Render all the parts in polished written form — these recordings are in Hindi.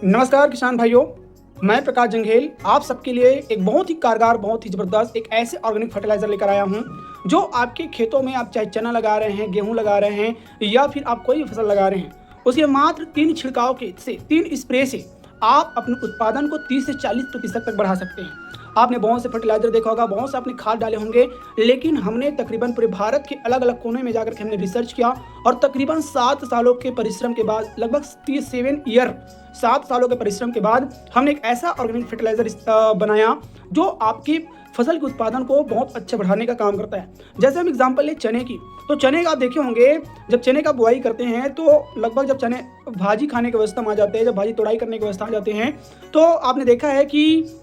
नमस्कार किसान भाइयों, मैं प्रकाश जंघेल आप सबके लिए एक बहुत ही कारगर, बहुत ही ज़बरदस्त एक ऐसे ऑर्गेनिक फर्टिलाइज़र लेकर आया हूं जो आपके खेतों में आप चाहे चना लगा रहे हैं, गेहूं लगा रहे हैं या फिर आप कोई भी फसल लगा रहे हैं, उसके मात्र 3 छिड़काव के से 3 स्प्रे से आप अपने उत्पादन को 30 से 40% तक बढ़ा सकते हैं। आपने बहुत से फर्टिलाइजर देखा होगा, बहुत से आपने खाद डाले होंगे, लेकिन हमने तकरीबन पूरे भारत के अलग अलग कोने में जाकर के हमने रिसर्च किया और तकरीबन 7 सालों के परिश्रम के बाद, लगभग 7 सालों के परिश्रम के बाद हमने एक ऐसा ऑर्गेनिक फर्टिलाइजर बनाया जो आपकी फसल के उत्पादन को बहुत अच्छा बढ़ाने का काम करता है। जैसे हम एग्जांपल लें चने की, तो चने का आप देखे होंगे, जब चने का बुआई करते हैं तो लगभग जब चने भाजी खाने की व्यवस्था में आ जाते हैं, जब भाजी तोड़ाई करने की व्यवस्था आ जाते हैं, तो आपने देखा है कि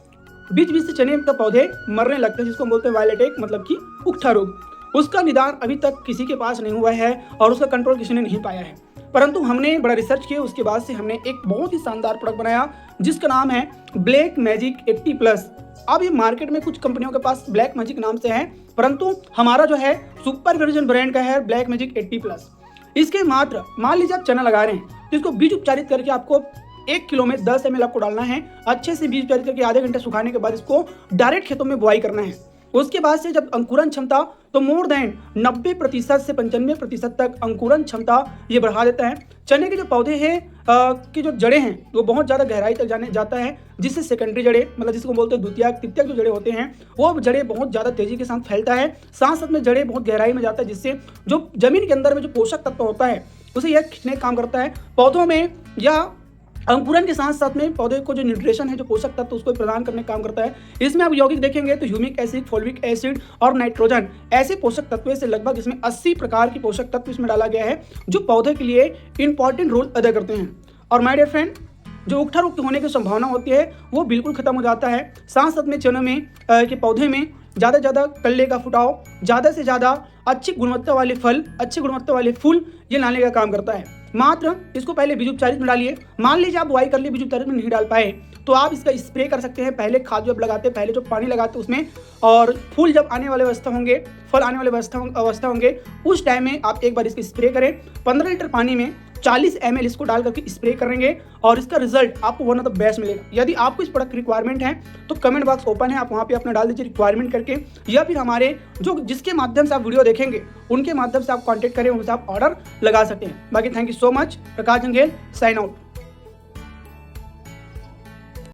बीच बीच से चने के पौधे मरने लगते हैं, जिसको हम बोलते हैं वायलेट एक, मतलब कि उकठा रोग। उसका निदान अभी तक किसी के पास नहीं हुआ है और उसका कंट्रोल किसी ने नहीं पाया है, परंतु हमने बड़ा रिसर्च किया। उसके बाद से हमने एक बहुत ही शानदार प्रोडक्ट बनाया जिसका नाम है ब्लैक मैजिक 80+। अब ये मार्केट में कुछ कंपनियों के पास ब्लैक मैजिक नाम से है, परंतु हमारा जो है सुपर वर्जन ब्रांड का है ब्लैक मैजिक 80+। इसके मात्र मान लीजिए आप चना लगा रहे हैं तो इसको बीज उपचारित करके आपको 1 किलो में 10 ml आपको डालना है। अच्छे से बीज उपचारित करके आधे घंटे सुखाने के बाद इसको डायरेक्ट खेतों में बुआई करना है। उसके बाद से जब अंकुरन क्षमता तो मोर देन 90% से 95% तक अंकुरन क्षमता ये बढ़ा देता है। चने के जो पौधे हैं की जो जड़ें हैं वो बहुत ज़्यादा गहराई तक जाता है, जिससे सेकेंडरी जड़ें, मतलब जिसको बोलते हैं द्वितीयक तृतीयक जो जड़ें होते हैं, वो जड़ें बहुत ज़्यादा तेजी के साथ फैलता है। साथ साथ में जड़ें बहुत गहराई में जाता है, जिससे जो जमीन के अंदर में जो पोषक तत्व होता है उसे यह खींचने का काम करता है पौधों में, या अंकुरन के साथ साथ में पौधे को जो न्यूट्रिशन है, जो पोषक तत्व उसको प्रदान करने का काम करता है। इसमें आप यौगिक देखेंगे तो ह्यूमिक एसिड, फोलिक एसिड और नाइट्रोजन ऐसे पोषक तत्वों से लगभग इसमें 80 प्रकार के पोषक तत्व इसमें डाला गया है जो पौधे के लिए इंपॉर्टेंट रोल अदा करते हैं। और माय डियर फ्रेंड, जो उकठा रोग होने की संभावना होती है वो बिल्कुल खत्म हो जाता है। साथ साथ में चनों में के पौधे में ज़्यादा से ज़्यादा कल्ले का फुटाव, ज़्यादा से ज़्यादा अच्छी गुणवत्ता वाले फल, अच्छी गुणवत्ता वाले फूल ये लाने का काम करता है। मात्र इसको पहले बीज उपचारित में डालिए। मान लीजिए आप बुआई कर लिए, बीज उपचारित में नहीं डाल पाए, तो आप इसका स्प्रे कर सकते हैं। पहले खाद जब लगाते हैं, पहले जो पानी लगाते हैं उसमें, और फूल जब आने वाले अवस्था होंगे, फल आने वाले अवस्था होंगे, उस टाइम में आप एक बार इसको स्प्रे करें। 15 लीटर पानी में 40 ml इसको डाल करके स्प्रे करेंगे और इसका रिजल्ट आपको वन ऑफ द बेस्ट मिलेगा। यदि आपको इस प्रोडक्ट की रिक्वायरमेंट है तो कमेंट बॉक्स ओपन है, आप वहाँ पे अपना डाल दीजिए रिक्वायरमेंट करके, या फिर हमारे जिसके माध्यम से आप वीडियो देखेंगे उनके माध्यम से आप कॉन्टैक्ट करें, उनसे आप ऑर्डर लगा सकते हैं। बाकी thank you so much. Prakash Janghel, sign out.